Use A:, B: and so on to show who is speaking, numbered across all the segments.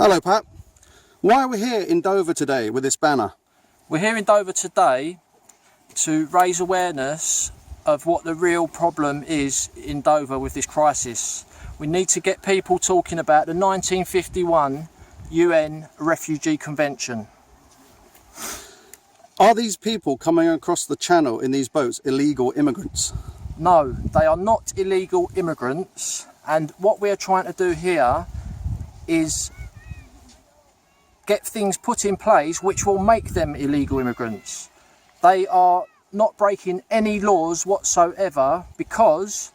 A: Hello Pat, why are we here in Dover today with this banner?
B: We're here in Dover today to raise awareness of what the real problem is in Dover with this crisis. We need to get people talking about the 1951 UN Refugee Convention.
A: Are these people coming across the channel in these boats illegal immigrants?
B: No, they are not illegal immigrants, and what we are trying to do here is get things put in place which will make them illegal immigrants. They are not breaking any laws whatsoever because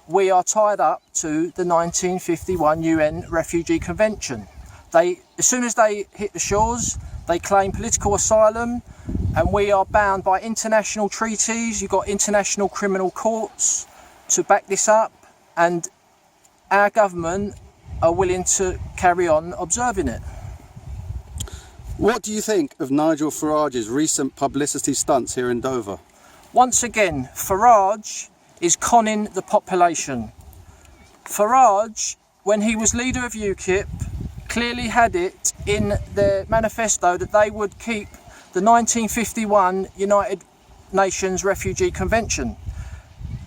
B: we are tied up to the 1951 UN Refugee Convention. As soon as they hit the shores, they claim political asylum, and we are bound by international treaties. You've got international criminal courts to back this up, and our government are willing to carry on observing it.
A: What do you think of Nigel Farage's recent publicity stunts here in Dover?
B: Once again, Farage is conning the population. Farage, when he was leader of UKIP, clearly had it in their manifesto that they would keep the 1951 United Nations Refugee Convention.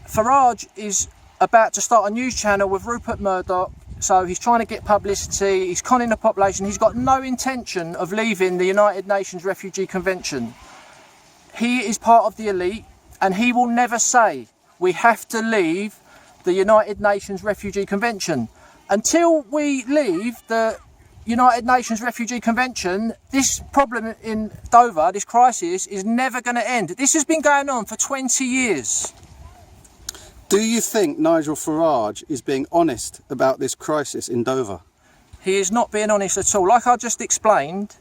B: Farage is about to start a news channel with Rupert Murdoch, so he's trying to get publicity, he's conning the population, he's got no intention of leaving the United Nations Refugee Convention. He is part of the elite, and he will never say we have to leave the United Nations Refugee Convention. Until we leave the United Nations Refugee Convention, this problem in Dover, this crisis, is never going to end. This has been going on for 20 years.
A: Do you think Nigel Farage is being honest about this crisis in Dover?
B: He is not being honest at all. Like I just explained,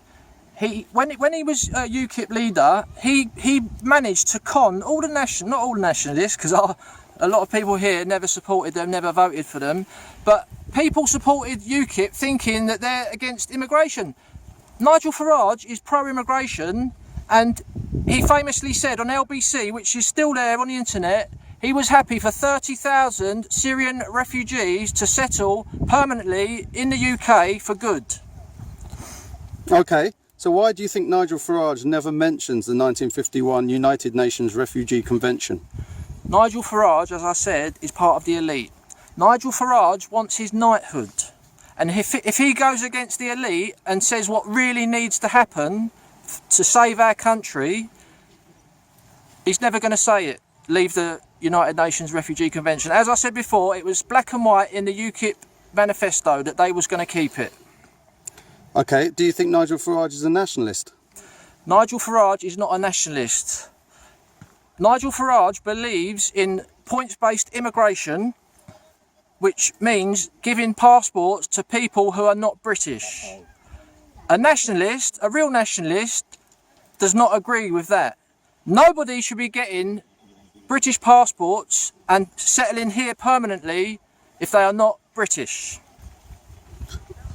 B: when he was UKIP leader, he managed to con all the not all the nationalists, because a lot of people here never supported them, never voted for them, but people supported UKIP thinking that they're against immigration. Nigel Farage is pro-immigration, and he famously said on LBC, which is still there on the internet, he was happy for 30,000 Syrian refugees to settle permanently in the UK for good.
A: Okay, so why do you think Nigel Farage never mentions the 1951 United Nations Refugee Convention?
B: Nigel Farage, as I said, is part of the elite. Nigel Farage wants his knighthood. And if he goes against the elite and says what really needs to happen to save our country, he's never going to say it. Leave the United Nations Refugee Convention. As I said before, it was black and white in the UKIP manifesto that they was going to keep it.
A: Okay, do you think Nigel Farage is a nationalist?
B: Nigel Farage is not a nationalist. Nigel Farage believes in points-based immigration, which means giving passports to people who are not British. A nationalist, a real nationalist, does not agree with that. Nobody should be getting British passports and settling here permanently if they are not British.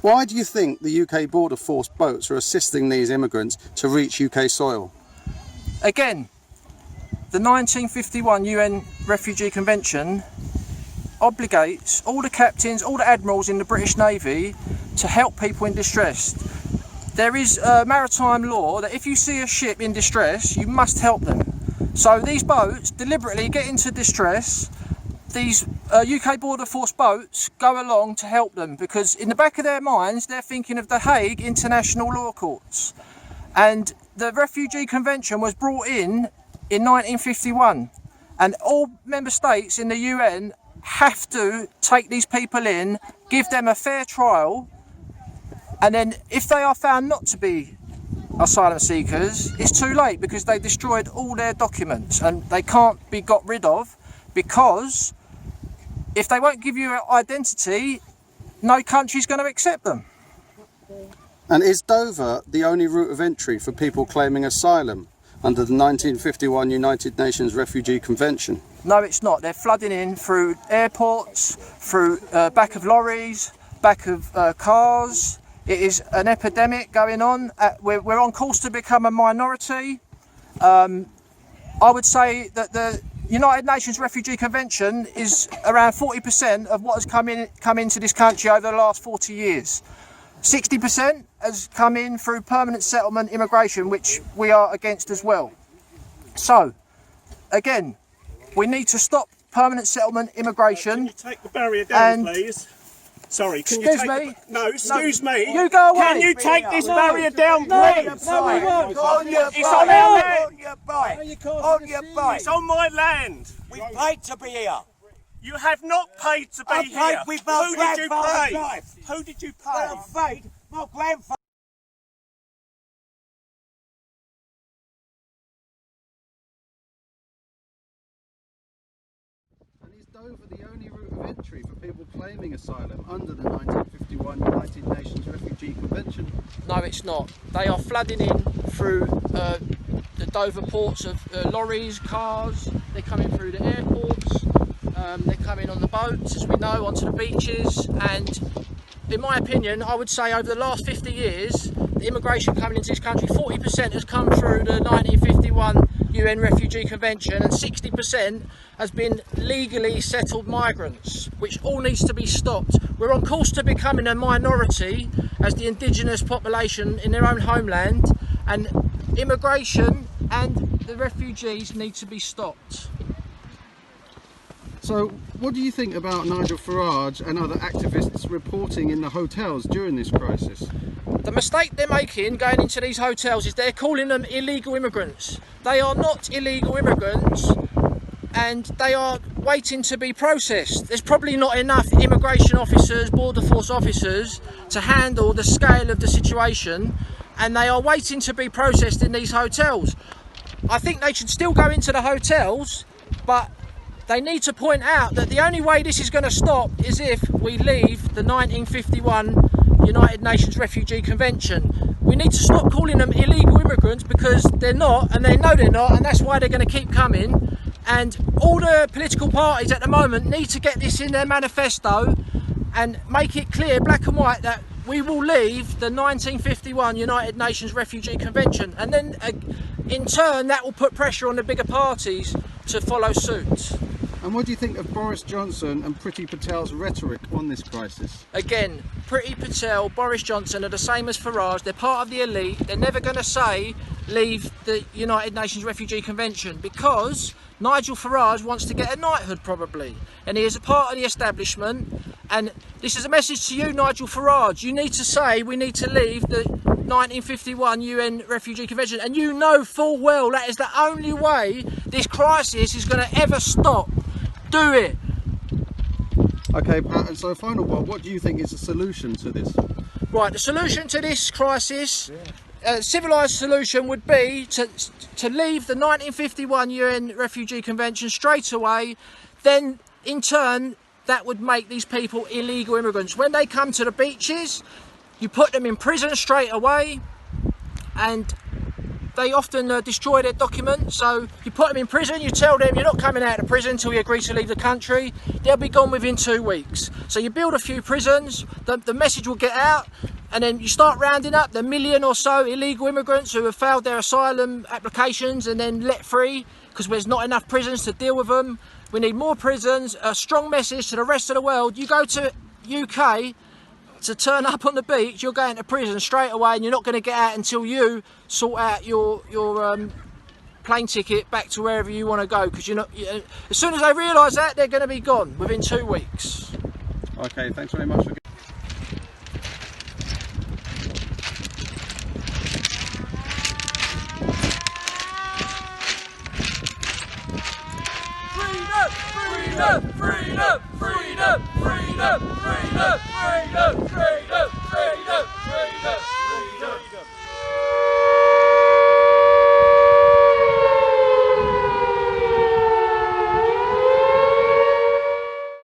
A: Why do you think the UK Border Force boats are assisting these immigrants to reach UK soil?
B: Again, the 1951 UN Refugee Convention obligates all the captains, all the admirals in the British Navy to help people in distress. There is a maritime law that if you see a ship in distress, you must help them. So these boats deliberately get into distress. These UK Border Force boats go along to help them because in the back of their minds they're thinking of the Hague International Law Courts. And the Refugee Convention was brought in 1951, and all member states in the UN have to take these people in, give them a fair trial, and then if they are found not to be asylum seekers, it's too late because they destroyed all their documents and they can't be got rid of, because if they won't give you an identity, no country's going to accept them.
A: And is Dover the only route of entry for people claiming asylum under the 1951 United Nations Refugee Convention?
B: No, it's not. They're flooding in through airports, through back of lorries, back of cars. It is an epidemic going on. We're on course to become a minority. I would say that the United Nations Refugee Convention is around 40% of what has come into this country over the last 40 years. 60% has come in through permanent settlement immigration, which we are against as well. So, again, we need to stop permanent settlement immigration.
C: Can you take the barrier down, please? Sorry, can you take
B: me?
C: No, excuse me.
B: You go away.
C: Can you take this barrier down, please?
B: No, we won't.
D: On your
C: It's on our land.
D: On your bike. On your bike.
C: It's on my land.
D: We paid to be here.
C: You have not paid to be
D: I
C: here.
D: paid with my
C: Who did you
D: grandfather's
C: pay?
D: life.
C: Who did you
D: Well,
C: pay?
D: I paid my grandfather.
A: And is Dover the only route of entry for people claiming asylum under the 1951 United Nations Refugee Convention?
B: No, it's not. They are flooding in through the Dover ports of lorries, cars. They're coming through the airports. They're coming on the boats, as we know, onto the beaches. And in my opinion, I would say over the last 50 years, the immigration coming into this country, 40% has come through the 1951 UN Refugee Convention, and 60% has been legally settled migrants, which all needs to be stopped. We're on course to becoming a minority as the indigenous population in their own homeland, and immigration and the refugees need to be stopped.
A: So, what do you think about Nigel Farage and other activists reporting in the hotels during this crisis?
B: The mistake they're making going into these hotels is they're calling them illegal immigrants. They are not illegal immigrants, and they are waiting to be processed. There's probably not enough immigration officers, border force officers to handle the scale of the situation, and they are waiting to be processed in these hotels. I think they should still go into the hotels, but they need to point out that the only way this is going to stop is if we leave the 1951 United Nations Refugee Convention. We need to stop calling them illegal immigrants, because they're not, and they know they're not, and that's why they're going to keep coming. And all the political parties at the moment need to get this in their manifesto and make it clear, black and white, that we will leave the 1951 United Nations Refugee Convention, and then in turn that will put pressure on the bigger parties to follow suit.
A: And what do you think of Boris Johnson and Priti Patel's rhetoric on this crisis?
B: Again, Priti Patel, Boris Johnson are the same as Farage. They're part of the elite. They're never going to say leave the United Nations Refugee Convention, because Nigel Farage wants to get a knighthood probably, and he is a part of the establishment. And this is a message to you, Nigel Farage. You need to say we need to leave the 1951 UN Refugee Convention, and you know full well that is the only way this crisis is going to ever stop. Do it.
A: Okay, Pat, and so final one, what do you think is the solution to this?
B: Right, the solution to this crisis, a civilised solution, would be to leave the 1951 UN Refugee Convention straight away. Then in turn that would make these people illegal immigrants. When they come to the beaches, you put them in prison straight away, and they often destroy their documents. So you put them in prison, you tell them you're not coming out of prison until you agree to leave the country. They'll be gone within 2 weeks. So you build a few prisons, the message will get out, and then you start rounding up the million or so illegal immigrants who have failed their asylum applications and then let free, because there's not enough prisons to deal with them. We need more prisons, a strong message to the rest of the world. You go to UK to turn up on the beach, you're going to prison straight away, and you're not going to get out until you sort out your plane ticket back to wherever you want to go, because as soon as they realise that, they're going to be gone within 2 weeks.
A: Okay, thanks very much for
B: Freedom! Freedom! Freedom! Freedom!